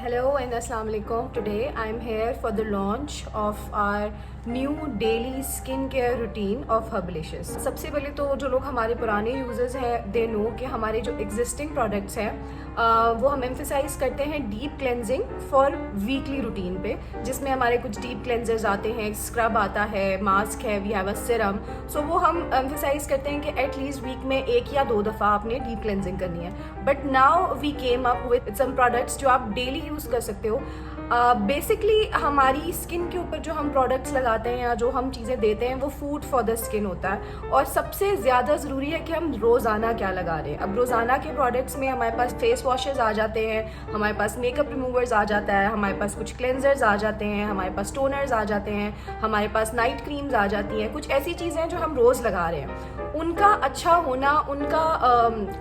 Hello and Assalamu alaikum. Today I am here for the launch of our new daily skin care routine of Herbalicious. सबसे पहले तो जो लोग हमारे पुराने यूजर्स हैं दे नो कि हमारे जो एग्जिस्टिंग प्रोडक्ट्स हैं वो हम एम्फेसाइज करते हैं deep cleansing for weekly routine पे, जिसमें हमारे कुछ डीप क्लेंजर्स आते हैं, स्क्रब आता है, मास्क है, वी हैव अ सिरम। सो वो हम एम्फेसाइज करते हैं कि एटलीस्ट वीक में 1 या 2 दफ़ा आपने डीप क्लेंजिंग करनी है। But now we came up with some products जो आप डेली यूज़ कर सकते हो। बेसिकली हमारी स्किन के ऊपर जो हम प्रोडक्ट्स लगाते हैं या जो हम चीज़ें देते हैं वो फूड फॉर द स्किन होता है, और सबसे ज़्यादा ज़रूरी है कि हम रोज़ाना क्या लगा रहे हैं। अब रोज़ाना के प्रोडक्ट्स में हमारे पास फेस वॉशेज़ आ जाते हैं, हमारे पास मेकअप रिमूवर्स आ जाता है, हमारे पास कुछ क्लेंजर्स आ जाते हैं, हमारे पास टोनर्स आ जाते हैं, हमारे पास नाइट क्रीम्स आ जाती हैं। कुछ ऐसी चीज़ें जो हम रोज़ लगा रहे हैं, उनका अच्छा होना, उनका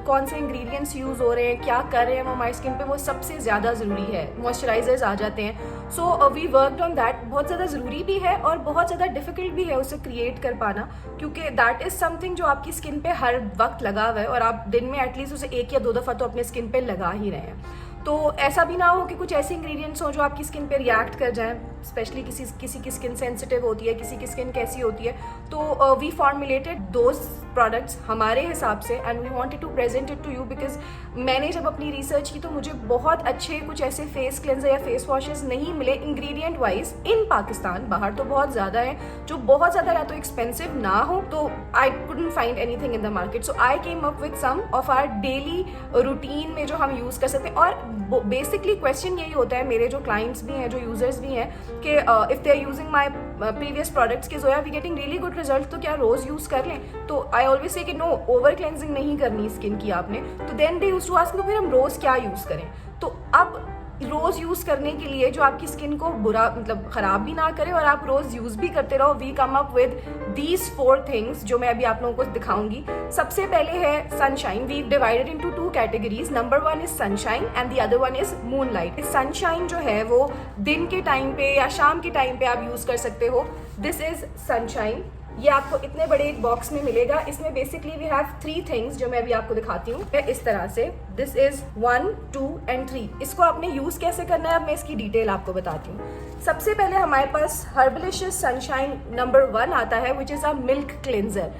कौन से इंग्रेडिएंट्स यूज़ हो रहे हैं, क्या कर रहे हैं वो हमारी स्किन पे, वो सबसे ज़्यादा ज़रूरी है। मॉइस्चराइजर्स आ जाते हैं। So we worked on that. बहुत ज़्यादा ज़रूरी भी है और बहुत ज़्यादा डिफिकल्ट भी है उसे क्रिएट कर पाना, क्योंकि दैट इज़ समथिंग जो आपकी स्किन पे हर वक्त लगा हुआ है और आप दिन में एटलीस्ट उसे 1 या 2 दफ़ा तो अपने स्किन पे लगा ही रहे हैं। तो ऐसा भी ना हो कि कुछ ऐसे इंग्रेडिएंट्स हो जो आपकी स्किन पे रिएक्ट कर जाएं, स्पेशली किसी की स्किन सेंसिटिव होती है, किसी की स्किन कैसी होती है। तो वी फॉर्मुलेटेड दोज प्रोडक्ट्स हमारे हिसाब से and we wanted to present it to you, because मैंने जब अपनी रिसर्च की तो मुझे बहुत अच्छे कुछ ऐसे फेस क्लेंजर या फेस वॉशेस नहीं मिले इंग्रेडिएंट वाइज इन पाकिस्तान। बाहर तो बहुत ज़्यादा है जो बहुत ज़्यादा या तो एक्सपेंसिव ना हो, तो I couldn't find anything in the market. So I came up with some of our daily routine में जो हम यूज़ कर सकते हैं। और बेसिकली क्वेश्चन यही होता है मेरे जो क्लाइंट्स भी हैं, जो यूजर्स भी हैं, कि if they are using my previous products के जोया we getting really good result, तो क्या रोज़ यूज़ कर लें? तो आई ऑलवेज से कि नो, ओवर क्लेंजिंग नहीं करनी स्किन की आपने। तो then they use to ask तो फिर हम रोज़ क्या यूज़ करें? तो अब रोज़ यूज़ करने के लिए जो आपकी स्किन को बुरा मतलब ख़राब भी ना करे और आप रोज़ यूज़ भी करते रहो, we come up with these 4 things जो मैं अभी आप लोगों को दिखाऊंगी। सबसे पहले है sunshine. We divided into 2 categories. Number 1 is sunshine and the other 1 is moonlight. Sunshine जो है वो दिन के टाइम पे या शाम के टाइम पे आप यूज़ कर सकते हो। This is sunshine. ये आपको इतने बड़े एक बॉक्स में मिलेगा। इसमें बेसिकली वी हैव 3 थिंग्स जो मैं अभी आपको दिखाती हूँ इस तरह से। This is 1, 2 and 3। इसको आपने यूज कैसे करना है अब मैं इसकी डिटेल आपको बताती हूँ। सबसे पहले हमारे पास हर्बलिशियस सनशाइन नंबर 1 आता है, which is a milk cleanser.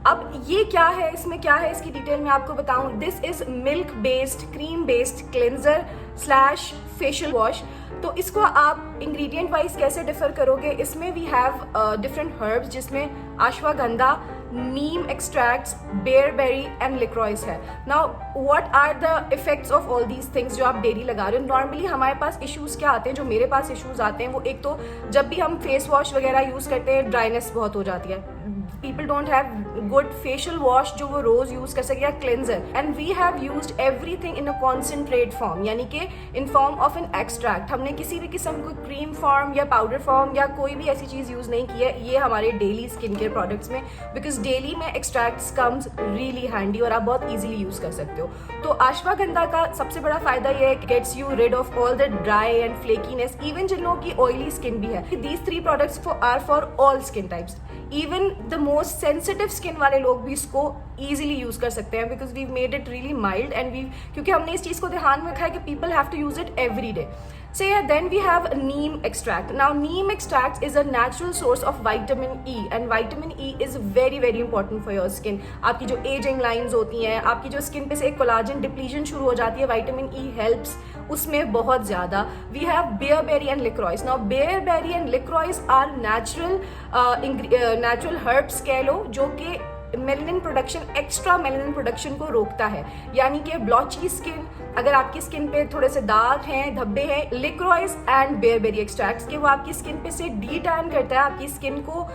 अब ये क्या है, इसमें क्या है, इसकी डिटेल मैं आपको बताऊं। This is milk based cream based cleanser slash facial wash. तो इसको आप इंग्रेडिएंट वाइज कैसे डिफर करोगे? इसमें वी हैव डिफरेंट हर्ब्स, जिसमें ashwagandha, neem extracts, bearberry and liquorice है। Now what are the effects of all these things जो आप डेली लगा रहे हो? नॉर्मली हमारे पास इश्यूज क्या आते हैं, जो मेरे पास इश्यूज आते हैं वो एक तो जब भी हम फेस वॉश वगैरह यूज करते हैं ड्राइनेस बहुत हो जाती है। People don't have good facial wash जो वो रोज यूज कर सके या cleanser, and we have used everything in a concentrate form, यानी कि in form of an extract. हमने किसी भी किस्म को क्रीम फॉर्म या पाउडर फॉर्म या कोई भी ऐसी चीज यूज नहीं की है ये हमारे डेली स्किन केयर प्रोडक्ट्स में, बिकॉज डेली में एक्सट्रैक्ट्स कम्स रियली हैंडी और आप बहुत इजीली यूज कर सकते हो। तो अश्वगंधा का सबसे बड़ा फायदा ये है, gets you rid of all the dry and flakiness, even जिन लोगों की ऑयली स्किन भी है। These 3 products are for all skin types. Even the most sensitive skin वाले लोग भी इसको ईजिली यूज कर सकते हैं, because we made it really mild and क्योंकि हमने इस चीज को ध्यान में रखा है कि people have to use it every day. So yeah, then we have neem extract. Now neem extract is a natural source of vitamin E and vitamin E is very very important for your skin. आपकी जो ageing lines होती हैं, आपकी जो skin पे से एक collagen depletion शुरू हो जाती है, विटामिन E हेल्प्स उसमें बहुत ज़्यादा। We have bearberry and liquorice. Now bearberry and liquorice are natural herbs कह लो, जो कि melanin production, extra melanin production को रोकता है, यानी कि ब्लॉची स्किन, अगर आपकी स्किन पे थोड़े से दाग हैं, धब्बे हैं, लिक्रोइस एंड बेयरबेरी एक्सट्रैक्ट्स के वो आपकी स्किन पे से डी टैन करता है, आपकी स्किन को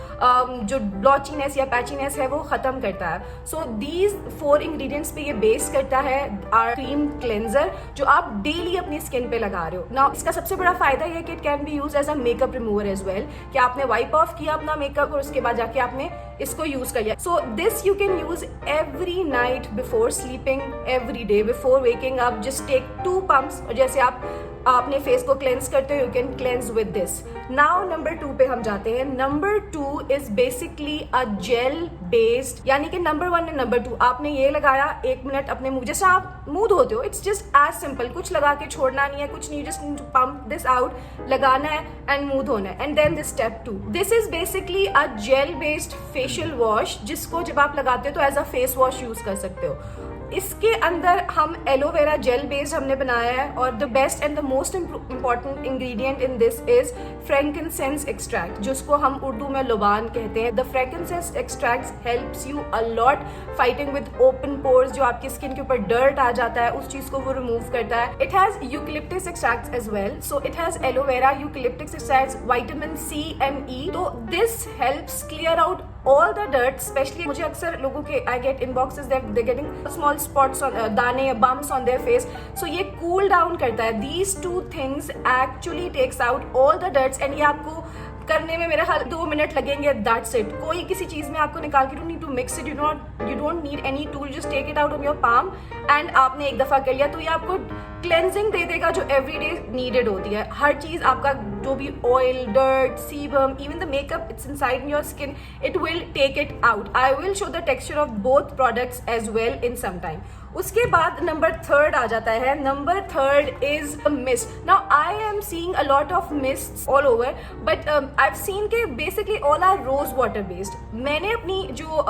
जो ब्लॉचीनेस या पैचीनेस है वो खत्म करता है। सो दीज 4 इंग्रेडिएंट्स पे ये बेस करता है आवर क्रीम क्लेंजर जो आप डेली अपनी स्किन पे लगा रहे हो। नाउ इसका सबसे बड़ा फायदा ये है कि it can be use as a makeup remover as well, कि आपने वाइप ऑफ किया अपना मेकअप और उसके बाद जाके आपने इसको यूज कर लिया। So this you can use every night before sleeping, every day before waking up. Just take 2 pumps, और जैसे आप आपने फेस को क्लेंस करते हो, you can cleanse with this. Now number 2 पे हम जाते हैं. Number 2 is basically a gel based, यानी कि नंबर 1 एंड नंबर 2. आपने ये लगाया 1 मिनट अपने मुंह, जैसे आप मुंह धोते हो, इट्स जस्ट एज सिंपल. कुछ लगा के छोड़ना नहीं है, कुछ नहीं, just need to pump this out, लगाना है एंड मुंह धोना है. And then this step 2, this is basically a gel based facial wash, जिसको जब आप लगाते हो तो as a face wash use कर सकते हो. इसके अंदर हम एलोवेरा जेल बेस्ड हमने बनाया है, और the best and the most important ingredient in this is frankincense extract, जिसको हम उर्दू में लुबान कहते हैं. The frankincense extract helps you a lot fighting with open pores. जो आपकी स्किन के ऊपर डर्ट आ जाता है, उस चीज को वो रिमूव करता है. It has eucalyptus extract as well, so it has aloe vera, eucalyptus extract, vitamin C and E. तो this helps clear out all the dirt. Especially मुझे अक्सर लोगों के I get inboxes that they're getting small spots on दाने bumps on their face. So ये cool down करता है. These two things actually takes out all the dirts, and ये आपको करने में मेरे ख्याल 2 मिनट लगेंगे. That's it. कोई किसी चीज में आपको निकाल के, you need to mix it, you don't need any tool, just take it out on your palm and आपने एक दफा कर लिया, तो ये आपको क्लेंजिंग दे देगा जो एवरीडे नीडेड होती है. हर चीज आपका जो भी oil, dirt, sebum, even the makeup, it's inside your skin, it will take it out. I will show the texture of both products as well in some time. उसके बाद नंबर 3 आ जाता है. Number 3 is mist. Now I am seeing a lot of mist all over, but I have seen के basically all are rose water based. मैंने अपनी जो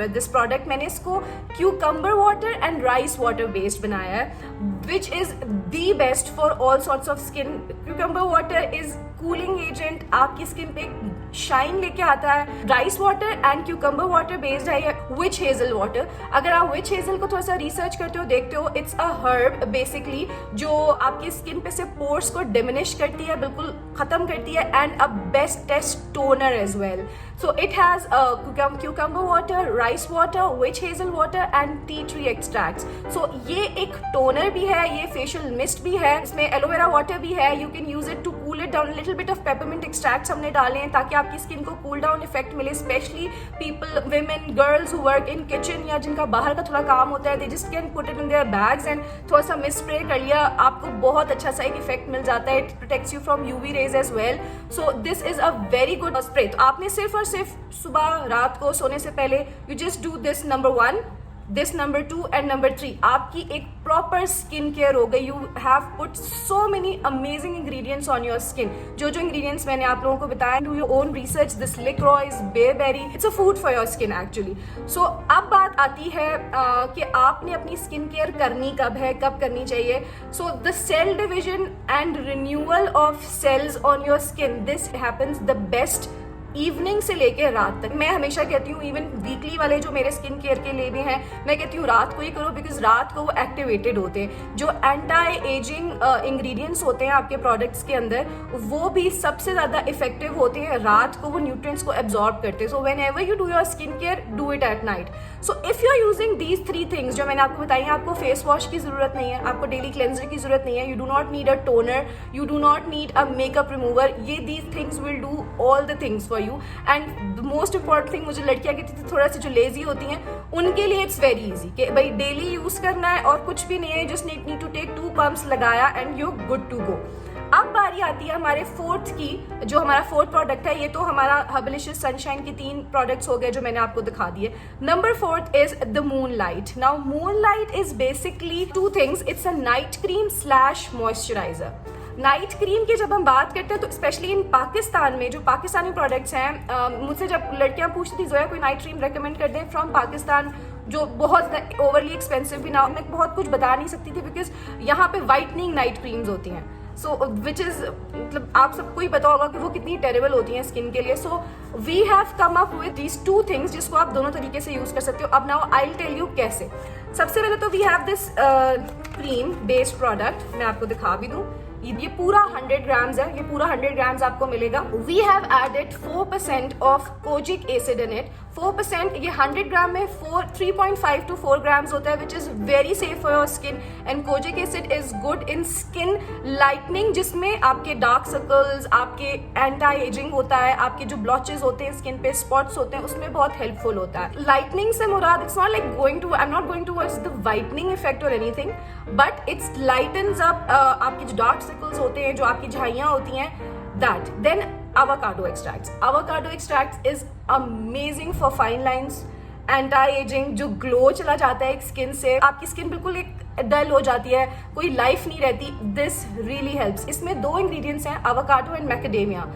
this product, मैंने इसको cucumber water and rice water based बनाया है, which is the best for all sorts of skin. Cucumber water is cooling agent, आपकी skin पे शाइन लेके आता है. Rice water and cucumber water based है विच हेजल वाटर. अगर आप विच हेजल को थोड़ा सा रिसर्च करते हो, देखते हो, इट्स अ हर्ब बेसिकली, जो आपकी स्किन पे से पोर्स को डिमिनिश करती है, बिल्कुल खत्म करती है, and a best toner as well. So it has cucumber water, rice water, witch hazel water and tea tree extracts. So ये एक टोनर भी है, ये फेशियल मिस्ट भी है, इसमें एलोवेरा वाटर भी है. You can use it to cool it down. Little bit of peppermint extracts हमने डाले हैं ताकि आपकी स्किन को कूल डाउन इफेक्ट मिले. Specially people, women, girls who work in kitchen, या जिनका बाहर का थोड़ा काम होता है, they just can put it in their bags and थोड़ा सा मिस्ट स्प्रे कर लिया, आपको बहुत अच्छा सा एक इफेक्ट मिल जाता है. It protects you from UV rays as well. So this is a very good spray. तो आपने सिर्फ और सिर्फ सुबह रात को सोने से पहले you just do this number 1, this number 2 and number 3. आपकी एक प्रॉपर स्किन केयर हो गई. You have put so many amazing ingredients on your skin. जो जो इंग्रेडिएंट्स मैंने आप लोगों को बताया, do your own research. This liquorice, bearberry, it's a food for your skin actually. So अब बात आती है कि आपने अपनी स्किन केयर करनी कब है, कब करनी चाहिए. So the cell division and renewal of cells on your skin, this happens the best evening से लेके रात तक. मैं हमेशा कहती हूँ, इवन वीकली वाले जो मेरे स्किन केयर के लिए भी हैं, मैं कहती हूँ रात को ही करो, बिकॉज रात को वो एक्टिवेटेड होते हैं. जो एंटी एजिंग इंग्रेडिएंट्स होते हैं आपके प्रोडक्ट्स के अंदर, वो भी सबसे ज्यादा इफेक्टिव होते हैं रात को, वो न्यूट्रिएंट्स को एब्जॉर्ब करते हैं. So whenever you do your skin care, do it at night. So if you are using these 3 things जो मैंने आपको बताई हैं, आपको फेस वॉश की जरूरत नहीं है, आपको डेली क्लेंजर की जरूरत नहीं है, you do not need a toner, you do not need a makeup remover. ये these things will do all the things for you. And the most important thing, मुझे लड़कियां कहती थी थोड़ा सी जो लेजी होती हैं, उनके लिए इट्स वेरी इजी कि भाई डेली यूज करना है और कुछ भी नहीं है, just need to take 2 pumps लगाया and you good to go. अब बारी आती है हमारे 4th की, जो हमारा 4th प्रोडक्ट है. ये तो हमारा हर्बलिशियस सनशाइन की 3 प्रोडक्ट्स हो गए जो मैंने आपको दिखा दिए. Number 4th is the moon light. Now moon light is basically 2 things. It's a night cream / moisturiser. Night cream की जब हम बात करते हैं, तो स्पेशली इन पाकिस्तान में जो पाकिस्तानी प्रोडक्ट्स हैं, मुझसे जब लड़कियां पूछती थी, जोया कोई नाइट क्रीम रेकमेंड कर दें फ्रॉम पाकिस्तान जो बहुत ओवरली एक्सपेंसिव भी ना हो. मैं बहुत कुछ बता नहीं सकती थी बिकॉज यहाँ पे वाइटनिंग नाइट क्रीम्स होती हैं. सो विच इज मतलब आप सबको ही पता होगा कि वो कितनी टेरेबल होती हैं स्किन के लिए. So we have come up with these 2 things जिसको आप दोनों तरीके से यूज कर सकते हो. अब now I will tell you कैसे. सबसे पहले तो we have this cream based product. मैं आपको दिखा भी दूं, ये पूरा 100 ग्राम्स है, ये पूरा 100 ग्राम्स आपको मिलेगा. We have added 4% of kojic acid in it 4%, ये 100 ग्राम में 3.5 to 4 grams होता है, which is very safe for your skin. And kojic acid is good in skin lightening, जिसमें आपके डार्क सर्कल्स, आपके एंटी एजिंग होता है, आपके जो ब्लॉचेस होते हैं स्किन पे, स्पॉट्स होते हैं, उसमें बहुत हेल्पफुल होता है. लाइटनिंग से मुराद, it's not like I am not going towards the whitening effect और anything, but it's lightens up आपके जो डार्क सर्कल्स होते हैं, जो आपकी झाइयां होती हैं, that. Then avocado extracts is amazing for fine lines, anti-aging, जो ग्लो चला जाता है स्किन से, आपकी स्किन बिल्कुल एक डल हो जाती है, कोई लाइफ नहीं रहती. This really helps. इसमें 2 इंग्रेडिएंट्स हैं, avocado and macadamia.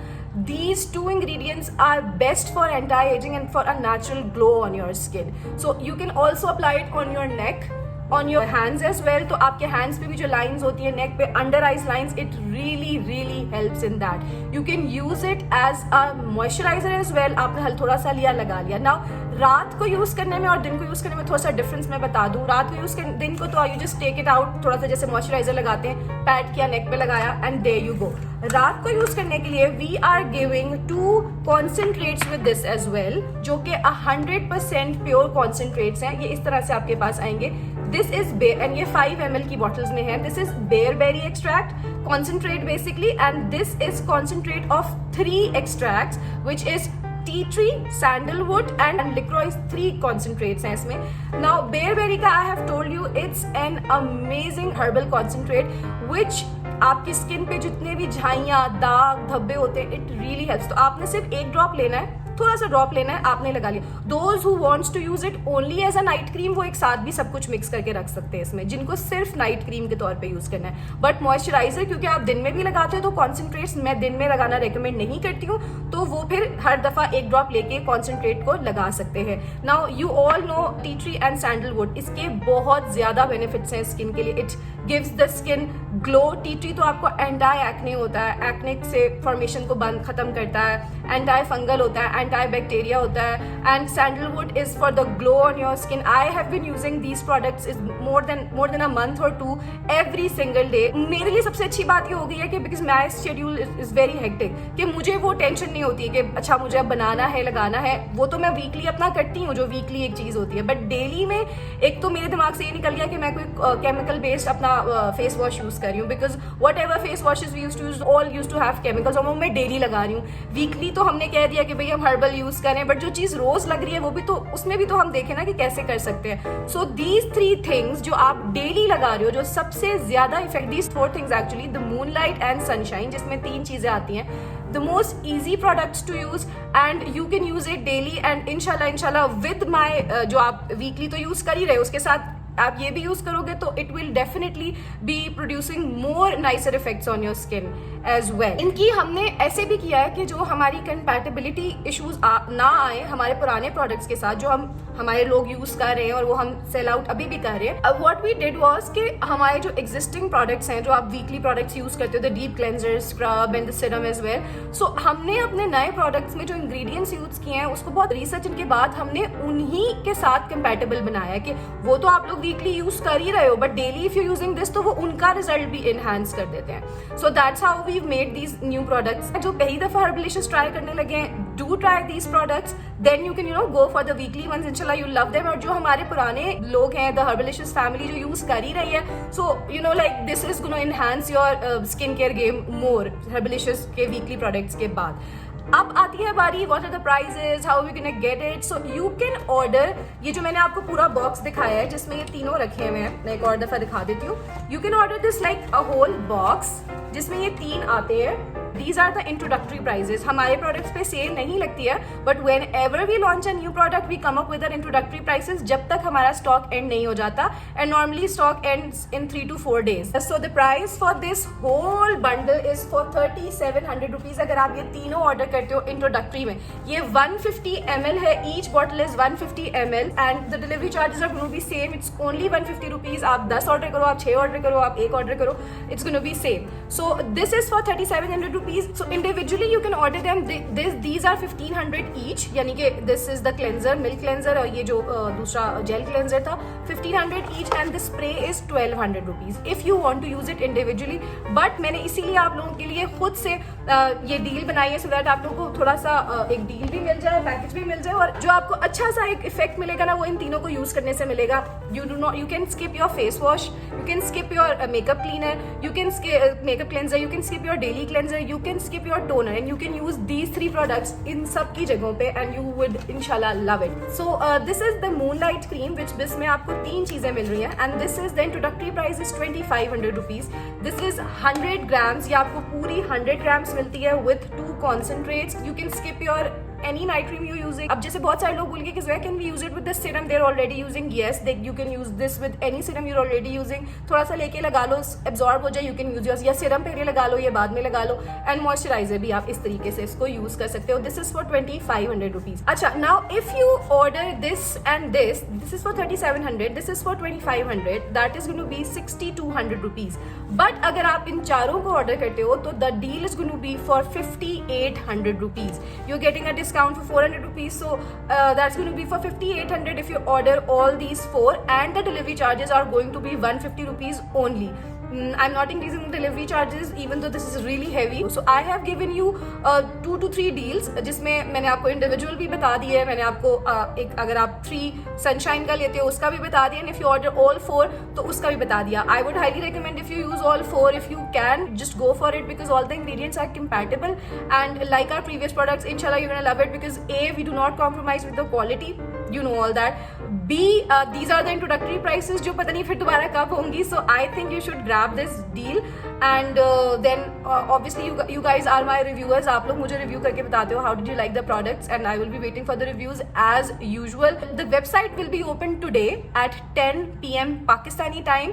These 2 ingredients are best for anti-aging and for a natural glow on your skin. So you can also apply it on your neck, on your hands as well. तो आपके hands पे भी जो lines होती है neck पे, under eyes lines, it really helps in that. You can use it as a moisturizer as well. आपने थोड़ा सा लिया, लगा लिया. Now रात को यूज करने में और दिन को यूज करने में थोड़ा सा डिफरेंस मैं बता दूं. रात को यूज करने, दिन को तो you just take it out, थोड़ा सा जैसे मॉइस्चराइजर लगाते हैं, पैड किया, नेक पे लगाया, एंड देयर यू गो. रात को यूज करने के लिए we are giving 2 concentrates with this as well, जो कि 100% प्योर कॉन्सेंट्रेट्स हैं. ये इस तरह से आपके पास आएंगे. दिस इज एंड ये 5 ml की बॉटल्स में है. This is bearberry extract concentrate basically, and this is concentrate of 3 extracts which is tea tree, sandalwood and licorice. 3 concentrates हैं इसमें. Now bearberry का I have told you it's an amazing herbal concentrate which आपकी skin पे जितने भी झाइयाँ, दाग, धब्बे होते हैं, it really helps. तो आपने सिर्फ 1 ड्रॉप लेना है, थोड़ा सा ड्रॉप लेना है, आपने लगा लिया. Those who wants to use it only as a night cream, वो एक साथ भी सब कुछ मिक्स करके रख सकते हैं इसमें, जिनको सिर्फ नाइट क्रीम के तौर पे यूज करना है. बट मॉइस्चराइजर क्योंकि आप दिन में भी लगाते हो, तो कॉन्सेंट्रेट्स मैं दिन में लगाना रेकमेंड नहीं करती हूँ, तो वो फिर हर दफा 1 ड्रॉप लेके कॉन्सेंट्रेट को लगा सकते हैं. Now you all know tea tree and sandalwood, इसके बहुत ज्यादा बेनिफिट्स हैं स्किन के लिए. It gives the skin glow. Tea tree तो आपको एंटी एक्ने होता है, एक्ने से फॉर्मेशन को बंद खत्म करता है. एंटी फंगल होता है, एंटी बैक्टीरिया होता है. And sandalwood is for the glow on your skin. I have been using these products is more than a month और 2 एवरी सिंगल डे. मेरे लिए सबसे अच्छी बात ये हो गई है कि because my schedule is very hectic, कि मुझे वो टेंशन नहीं होती है कि अच्छा मुझे अब बनाना है, लगाना है. वो तो मैं वीकली अपना करती हूँ, जो वीकली एक चीज होती है. बट डेली में एक तो मेरे दिमाग से ये निकल गया कि मैं कोई केमिकल बेस्ड अपना फेस वॉश यूज कर रही हूँ, because whatever face washes we use to use all use to have chemicals, और वो मैं डेली लगा रही हूँ. वीकली तो हमने कह दिया कि भाई हम हर्बल यूज करें, बट जो चीज रोज लग रही है वो भी तो, उसमें भी तो हम देखें ना कि कैसे कर सकते हैं. सो दीज 3 थिंग्स जो आप डेली लगा रहे हो, जो सबसे ज्यादा effect, these 4 things actually, the moonlight and sunshine, जिसमें 3 चीजें आती हैं, the most easy products to use and you can use it daily and inshallah with my जो आप weekly तो use कर ही रहे हो, उसके साथ आप ये भी यूज करोगे तो it will definitely be producing more nicer effects on your skin as well. इनकी हमने ऐसे भी किया है कि जो हमारी कंपैटिबिलिटी इश्यूज ना आए हमारे पुराने प्रोडक्ट्स के साथ, जो हमारे लोग यूज कर रहे हैं और वो हम सेल आउट अभी भी कर रहे हैं. अब व्हाट वी डिड वाज कि हमारे जो एग्जिस्टिंग प्रोडक्ट्स हैं, जो आप वीकली प्रोडक्ट्स यूज करते हो, the deep cleanser, scrub and the serum as well, so हमने अपने नए प्रोडक्ट्स में जो इंग्रेडिएंट्स यूज किए हैं उसको बहुत रिसर्च के बाद हमने उन्हीं के साथ कंपैटिबल बनाया है कि वो तो आप लोग वीकली यूज कर ही रहे हो, but daily if you using this तो वो उनका रिजल्ट भी इनहांस कर देते हैं. So that's how we made these new products. जो पहली दफा हर्बलिशियस ट्राई करने लगे हैं, do try these products, then you can go for the weekly ones. इंशाल्लाह यू लव देम. और जो हमारे पुराने लोग हैं, द हर्बलिशियस फैमिली जो यूज कर ही रही है, so like this is gonna enhance your skin care game more Herbalicious के वीकली प्रोडक्ट्स के बाद. अब आती है बारी what are the prices, how we can get it. So you can order, ये जो मैंने आपको पूरा बॉक्स दिखाया है जिसमें ये तीनों रखे हुए हैं, मैं एक और दफा दिखा देती हूँ. You can order this like a whole box जिसमें ये 3 आते हैं. These are the introductory prices. हमारे प्रोडक्ट्स पे सेल नहीं लगती है, but whenever we launch a new product we come up with our introductory prices जब तक हमारा स्टॉक एंड नहीं हो जाता. And normally stock ends in 3 to 4 days. So the price for this whole bundle is for 3700 rupees. अगर आप ये तीनों ऑर्डर करते हो इंट्रोडक्टरी में, ये 150 ml है, each bottle is 150 ml and the delivery charges are gonna be same. It's only 150 rupees. आप 10 ऑर्डर करो, आप 6 ऑर्डर करो, आप 1 ऑर्डर करो, it's gonna be same. So this is for 3700 rupees. So individually you can order them. These are 1500 each. यानी कि this is the cleanser, milk cleanser, और ये जो दूसरा gel cleanser था 1500 each and the spray is 1200 rupees if you want to use it individually. But मैंने इसीलिए आप लोगों के लिए खुद से ये डील बनाई है, सो दैट आप लोगों को थोड़ा सा एक डील भी मिल जाए, पैकेज भी मिल जाए, और जो आपको अच्छा सा एक इफेक्ट मिलेगा ना वो इन तीनों को यूज करने से मिलेगा. You can skip your face wash, you can skip your makeup cleaner, you can skip makeup cleanser, you can skip your daily cleanser, you can skip your toner, and you can use these 3 products in सब की जगहों पे and you would inshallah love it. So this is the Moonlight cream which जिसमें आपको 3 चीजें मिल रही हैं, and this is the introductory price is 2500 rupees. This is 100 grams, ये आपको पूरी 100 grams मिलती है with 2 concentrates. You can skip your any night cream you're using. अब जैसे बहुत सारे लोग बोलेंगे कि where can we use it with the serum they're already using? Yes, you can use this with any serum you're already using. थोड़ा सा लेके लगा लो, absorb हो जाए, you can use yours, या serum पहले लगा लो, ये बाद में लगा लो, and moisturizer भी आप इस तरीके से इसको use कर सकते हो. This is for 2500 rupees. अच्छा, now if you order this and this is for 3700, this is for 2500, that is going to be 6200 rupees. But अगर आप इन चारों को ऑर्डर करते हो तो the deal is going to be for 5800 rupees. You're getting a discount for 400 rupees, so that's going to be for 5800 if you order all these 4, and the delivery charges are going to be 150 rupees only. I'm not increasing the delivery charges even though this is really heavy. So I have given you 2 to 3 deals जिसमें मैंने आपको individual भी बता दिए है, मैंने आपको एक अगर आप 3 सनशाइन का लेते हो उसका भी बता दिया, and if you order all 4 तो उसका भी बता दिया. I would highly recommend if you use all 4, if you can just go for it because all the ingredients are compatible, and like our previous products, inshallah you're gonna love it because A, we do not compromise with the quality, you know all that. B, these are the introductory prices जो पता नहीं फिर दोबारा कब होंगी. So I think you should grab this deal, and then obviously you guys are my reviewers. आप लोग मुझे review करके बताते हो how did you like the products, and I will be waiting for the reviews as usual. The website will be open today at 10 PM Pakistani time.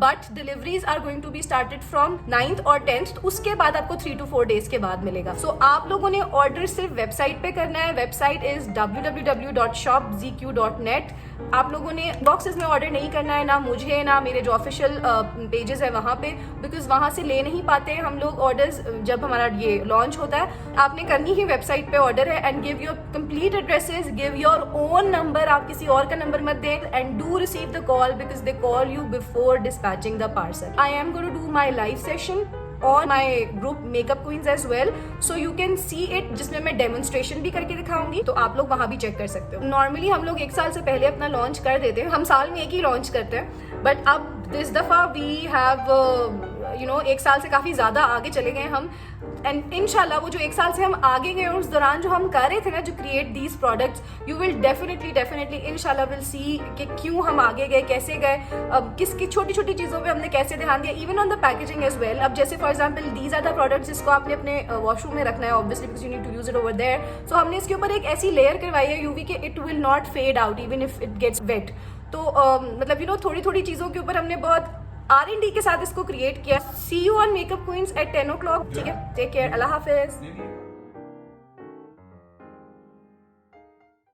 But deliveries are going to be started from 9th और 10th, तो उसके बाद आपको 3 to 4 days के बाद मिलेगा. So आप लोगों ने ऑर्डर सिर्फ वेबसाइट पे करना है. Website is www.shopzq.net. आप लोगों ने बॉक्सेस में ऑर्डर नहीं करना है, ना मुझे ना मेरे जो ऑफिशियल पेजेस है वहाँ पे, बिकॉज वहाँ से ले नहीं पाते हम लोग ऑर्डर्स जब हमारा ये लॉन्च होता है. आपने करनी ही वेबसाइट पे ऑर्डर है, and give your complete addresses, give your own number, आप किसी और का नंबर मत दें, and do receive the call because they call you before dispatching the parcel. I am going to do my live session on my group Makeup Queens as well, so you can see it, जिसमें मैं demonstration भी करके दिखाऊंगी, तो आप लोग वहाँ भी चेक कर सकते हो. नॉर्मली हम लोग 1 साल से पहले अपना लॉन्च कर देते हैं, हम साल में एक ही लॉन्च करते हैं, बट अब दिस दफा वी हैव 1 साल से काफी ज्यादा आगे चले गए हम, एंड इंशाल्लाह वो जो 1 साल से हम आगे गए उस दौरान जो हम कर रहे थे ना, जो create these products, you will definitely इंशाल्लाह विल सी कि क्यों हम आगे गए, कैसे गए, किसकी छोटी छोटी चीज़ों पे हमने कैसे ध्यान दिया, even on the packaging as well. अब जैसे for example these are the products जिसको आपने अपने वॉशरूम में रखना है, obviously because you need to use it over there. So हमने इसके ऊपर एक ऐसी लेयर करवाई है यूवी के it will not fade out even if it gets wet. तो मतलब थोड़ी थोड़ी चीज़ों के ऊपर हमने बहुत R&D के साथ इसको क्रिएट किया. See you on Makeup Queens at 10 o'clock. ठीक है, टेक केयर, अल्लाह हाफिज.